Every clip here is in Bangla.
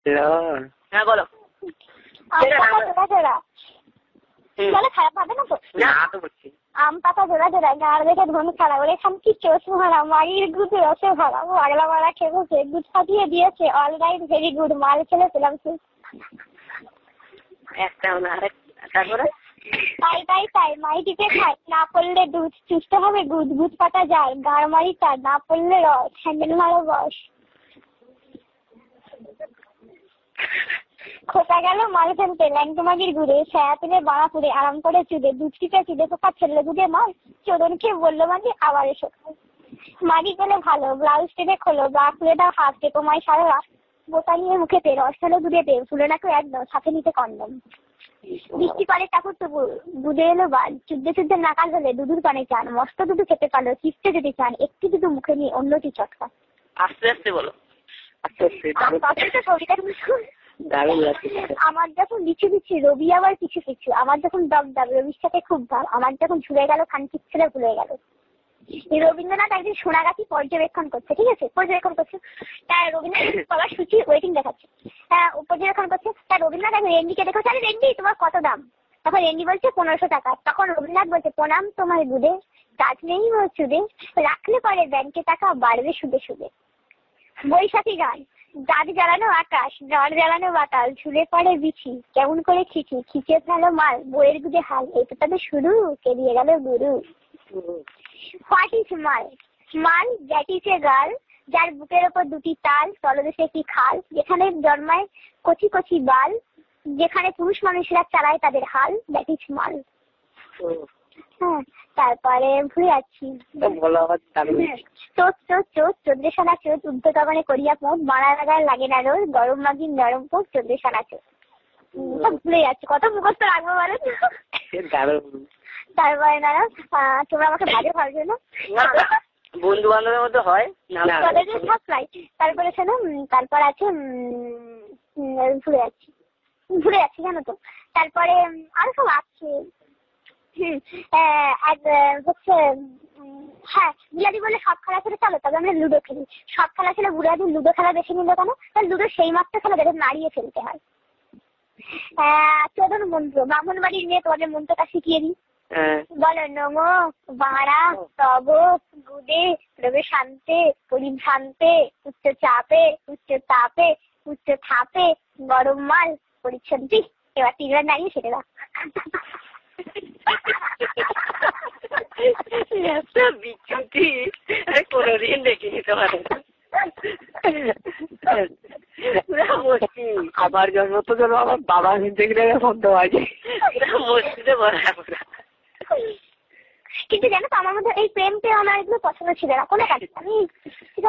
হ্যাঁ বলো। খারাপ হবে না তো? না তো বলছি আম পাতা জোড়া জোড়া গাড় দেখে ধন খারাপ বলে খামকি চোষ মারা মাগির গুড় রসে ভরা আগলা মারা খেয়েছে গুড় ফাটিয়ে দিয়েছে অল রাইট ভেরি গুড মাল ছেলে পেলাম একটা হলো আরেক তারপরে তাই তাই তাই মাইটিতে খায় না পড়লে দুধ চুষতে হবে গুদ গুদ পাতা যায় গাড় মারি তার না পড়লে রস হ্যান্ডেল মারো বস খোঁচা গেল মাল ফেলতে ল্যাংটো মাগির গুড়ে ছায়া তুলে বাড়া পুড়ে আরাম করে চুদে দুধ টিপে চুদে পোকা ছেলে দুধে মাল চোদনকে বললো মাগি আবার এসো মাগি পেলে ভালো ব্লাউজ টেনে খোলো ব্রা খুলে দাও হাত তোমায় সারা রাত বোতা নিয়ে মুখেতে রস ফেলো দুধেতে ফুলে নাকো একদম সাথে নিতে কন্ডম বৃষ্টি পারে ঠাকুর তবু দুধে এলো বাল চুদ্দে চুদ্দে নাকাল হলে দুধুর পানে চান মস্ত দুধু খেতে পারলো চিপতে যদি চান একটি দুধু মুখে নিয়ে অন্যটি চটকা আস্তে আস্তে বলো আস্তে আস্তে আমার যখন বিছু বিছু রবি আবার পিছু পিছু আমার যখন দগ দাব রবির সাথে খুব ভাব আমার যখন ছুড়ে গেল খানকির ছেলে ভুলে গেল রবীন্দ্রনাথ একদিন সোনাগাছি পর্যবেক্ষণ করছে ঠিক আছে পর্যবেক্ষণ করছে তার রবীন্দ্রনাথ সবার সূচি ওয়েটিং দেখাচ্ছে হ্যাঁ পর্যবেক্ষণ করছে তার রবীন্দ্রনাথ আমি রেন্ডিকে দেখো আরে রেন্ডি তোমার কত দাম তখন রেন্ডি বলছে 1500 টাকা তখন রবীন্দ্রনাথ বলছে প্রণাম তোমার দুধে কাজ নেই চুদে রাখলে পরে ব্যাংকে টাকা বাড়বে সুদে সুদে বৈশাখী গান দাঁত জ্বালানো আকাশ নড় জ্বালানো বাতাল ঝুলে পড়ে বিছি কেমন করে খিচি খিচে ফেলো মাল বইয়ের গুদে হাল এই তো তাদের শুরু কেরিয়ে গেল গুরু হোয়াট ইজ মাল মাল দ্যাট ইজ এ গার্ল যার বুকের ওপর দুটি তাল তলদেশে একটি খাল যেখানে জন্মায় কচি কচি বাল যেখানে পুরুষ মানুষেরা চালায় তাদের হাল দ্যাট ইজ মাল হ্যাঁ তারপরে ভুলে যাচ্ছি চোদ্দ সানা চোদ উদ্ধতগণে করিয়া পোঁত মারা লাগায় লাগে না রোজ গরম মাগির নরম পোঁত 14 সানা চোদ ভুলে যাচ্ছি কত মুখস্থ রাখবো বলেন তারপরে না তোমরা আমাকে বাজে ভাবছো না বন্ধু বান্ধবের মধ্যে হয় তারপরে শোনো তারপর আছে ভুলে যাচ্ছি জানো তো তারপরে আরো সব আছে হচ্ছে হ্যাঁ বুড়াদি বলে সব খেলা ছেড়ে চলো তবে আমরা লুডো খেলি সব খেলা ছেড়ে বুড়াদি লুডো খেলা বেছে নিল কেন তাহলে লুডো সেই মাত্র খেলা বেঁধে নাড়িয়ে ফেলতে হয় চোদন মন্ত্র ব্রাহ্মণ বাড়ির মেয়ে তোমাদের মন্ত্রটা শিখিয়ে দিই বলো নমো বাড়া তব গুদে রবে শান্তে পরিভ্রান্তে উচ্চ চাপে উচ্চ তাপে উচ্চ থাপে গরম মাল পরিচ্ছন্দি এবার 3 বার নাড়িয়ে সেটা দাও বিচ্ছুটি কোনদিন দেখে নিতে পারে আমার জন্ম তো যেন আমার বাবা কিনতে গেলে ফোন তো আছে মসজিদে বলা কিন্তু জানো তো আমার মধ্যে এই প্রেমটা আমার এগুলো পছন্দ ছিল না কোনো কাজ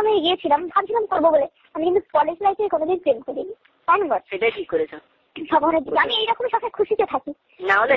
আমি গিয়েছিলাম ভাবছিলাম করবো বলে আমি কিন্তু কলেজ লাইফে কোনোদিন প্রেম করিনি সেটাই ঠিক করেছো আমি এইরকম সাথে খুশিতে থাকি না হলে